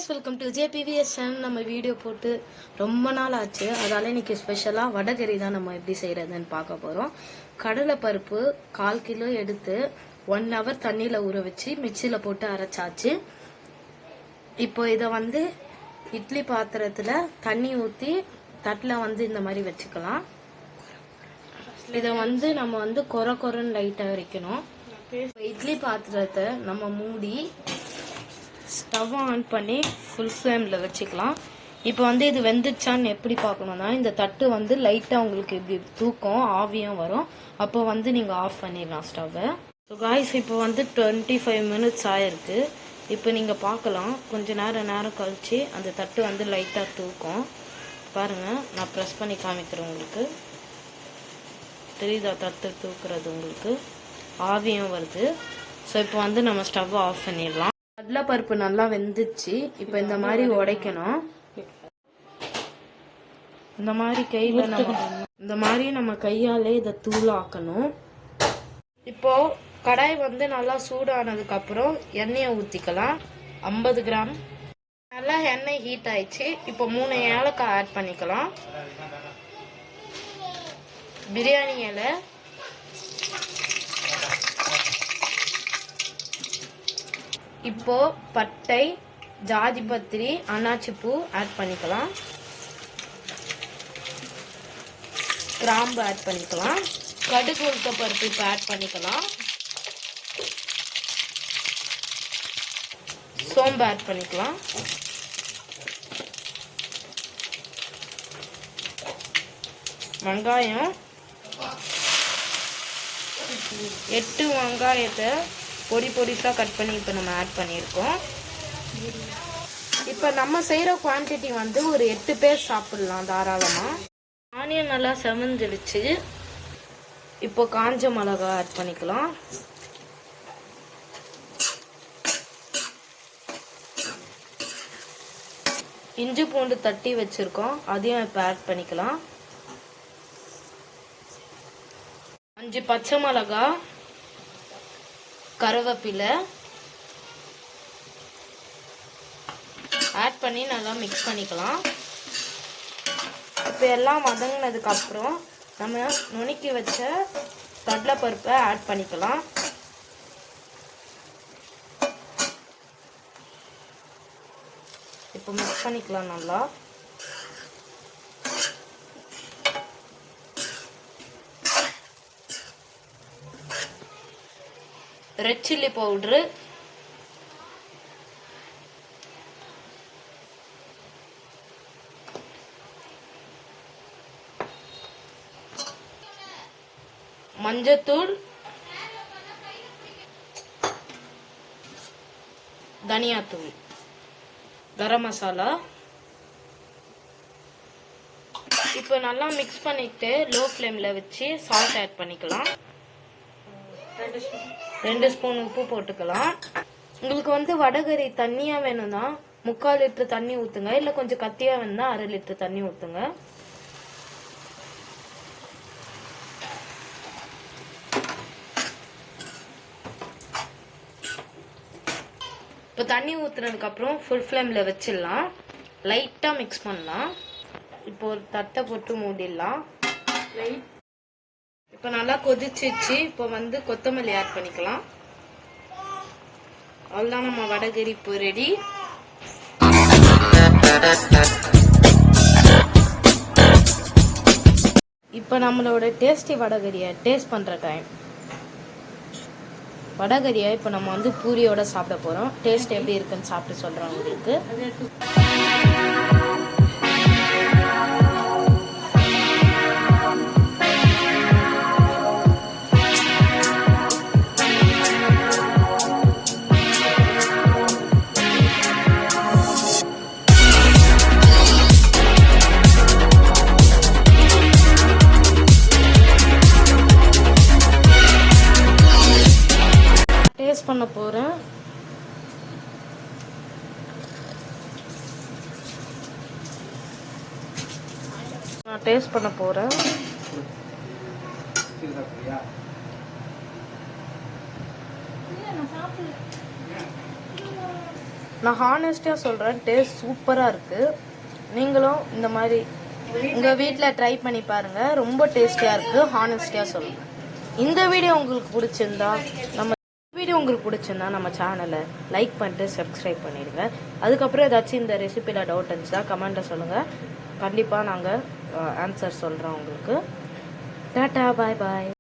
Welcome to JPVS channel. நம்ம video போட்டு ரொம்ப நாள் ஆச்சு. அதால இன்னைக்கு ஸ்பெஷலாக வடகறி தான் நம்ம எப்படி செய்கிறதுன்னு பார்க்க போகிறோம். கடலை பருப்பு 1/4 கிலோ எடுத்து 1 ஹவர் தண்ணியில் ஊற வச்சு மிக்சியில் போட்டு அரைச்சாச்சு. இப்போ இதை இட்லி பாத்திரத்தில் தண்ணி ஊற்றி தட்டில் இந்த மாதிரி வச்சுக்கலாம். இதை நம்ம கொர கொரன்னு லைட்டாக வைக்கணும். இட்லி பாத்திரத்தை நம்ம மூடி ஸ்டவ் ஆன் பண்ணி ஃபுல் ஃப்ளேமில் வச்சுக்கலாம். இப்போ இது வெந்துச்சான்னு எப்படி பார்க்கணுன்னா, இந்த தட்டு லைட்டாக உங்களுக்கு இப்படி தூக்கம் ஆவியும் வரும். அப்போ நீங்கள் ஆஃப் பண்ணிடலாம் ஸ்டவ்வை. ஸோ காய்ஸ், இப்போ 25 மினிட்ஸ் ஆயிருக்கு. இப்போ நீங்கள் பார்க்கலாம், கொஞ்சம் நேரம் கழிச்சு அந்த தட்டு லைட்டாக தூக்கும். பாருங்கள், நான் ப்ரெஸ் பண்ணி காமிக்கிறேன். உங்களுக்கு தெரியுதா தட்டு தூக்குறது? உங்களுக்கு ஆவியும் வருது. ஸோ இப்போ நம்ம ஸ்டவ்வை ஆஃப் பண்ணிடலாம். கடலை பருப்பு நல்லா வெந்துச்சு. இப்போ இந்த மாதிரி உடைக்கணும். இந்த மாதிரி நம்ம கையாலே இதை தூளாக்கணும். இப்போ கடாய் நல்லா சூடானதுக்கு அப்புறம் எண்ணெயை ஊற்றிக்கலாம். 50 கிராம். நல்லா எண்ணெய் ஹீட் ஆயிடுச்சு. இப்போ 3 ஏலக்காய் ஆட் பண்ணிக்கலாம். பிரியாணி இலை, இப்போ பட்டை, ஜாதி பத்திரி, அன்னாச்சி பூ ஆட் பண்ணிக்கலாம். கிராம்பு ஆட் பண்ணிக்கலாம். கடுகு உளுத்த பருப்பு இப்போ ஆட் பண்ணிக்கலாம். சோம்பு ஆட் பண்ணிக்கலாம். வெங்காயம் 8 வெங்காயத்தை பொடிசா கட் பண்ணி இப்போ நம்ம ஆட் பண்ணியிருக்கோம். இப்போ நம்ம செய்கிற குவான்டிட்டி ஒரு 8 பேர் சாப்பிடலாம் தாராளமாக. ஆனியன் நல்லா செவந்துடுச்சு. இப்போ காஞ்ச மிளகா ஆட் பண்ணிக்கலாம். இஞ்சி பூண்டு தட்டி வச்சிருக்கோம், அதையும் இப்போ ஆட் பண்ணிக்கலாம். 5 பச்சை மிளகா, கருவேப்பிலை ஆட் பண்ணி நல்லா மிக்ஸ் பண்ணிக்கலாம். இப்போ எல்லாம் வதங்கினதுக்கு அப்புறம் நம்ம நுணுக்கி வச்ச கடலை பருப்பை ஆட் பண்ணிக்கலாம். இப்போ மிக்ஸ் பண்ணிக்கலாம் நல்லா. ரெட் சில்லி பவுடரு, மஞ்சத்தூள், தனியாத்தூள், கரம் மசாலா. இப்போ நல்லா மிக்ஸ் பண்ணிட்டு லோ ஃப்ளேமில் வச்சு சால்ட் ஆட் பண்ணிக்கலாம். 2 ஸ்பூன் உப்பு போட்டுக்கலாம். உங்களுக்கு வடகறி தண்ணியா வேணும்னா 3/4 லிட்டர் தண்ணி ஊத்துங்க. இல்ல கொஞ்சம் கத்தியா வேணும்னா 1/2 லிட்டர் தண்ணி ஊத்துங்க. இப்போ தண்ணி ஊத்துனதுக்கு அப்புறம் ஃபுல் ஃப்ளேம்ல வச்சிடலாம். லைட்டா மிக்ஸ் பண்ணலாம். இப்போ ஒரு தட்டை போட்டு மூடிடலாம். இப்போ நல்லா கொதிச்சிச்சு. இப்போ கொத்தமல்லி ஆட் பண்ணிக்கலாம். அவ்வளோதான், நம்ம வடகறி இப்போ ரெடி. இப்போ நம்மளோட டேஸ்டி வடகறியை டேஸ்ட் பண்ணுற டைம். வடகறியை இப்போ நம்ம பூரியோட சாப்பிட போகிறோம். டேஸ்ட் எப்படி இருக்குன்னு சாப்பிட்டு சொல்கிறோம் உங்களுக்கு. டேஸ்ட் பண்ண போறேன். நான் டேஸ்ட் பண்ண போறேன். நான் ஹானஸ்ட்டாக சொல்கிறேன், டேஸ்ட் சூப்பராக இருக்குது. நீங்களும் இந்த மாதிரி உங்கள் வீட்டில் ட்ரை பண்ணி பாருங்கள். ரொம்ப டேஸ்டியாக இருக்குது, ஹானஸ்ட்டாக சொல்லுங்கள். இந்த வீடியோ உங்களுக்கு பிடிச்சிருந்தா நம்ம சேனலை லைக் பண்ணிட்டு சப்ஸ்கிரைப் பண்ணிடுங்க. அதுக்கப்புறம் ஏதாச்சும் இந்த ரெசிபியில் டவுட் இருந்துச்சுன்னா கமெண்ட்டில் சொல்லுங்கள். கண்டிப்பாக நாங்கள் ஆன்சர் சொல்கிறோம் உங்களுக்கு. டாட்டா, பாய் பாய்.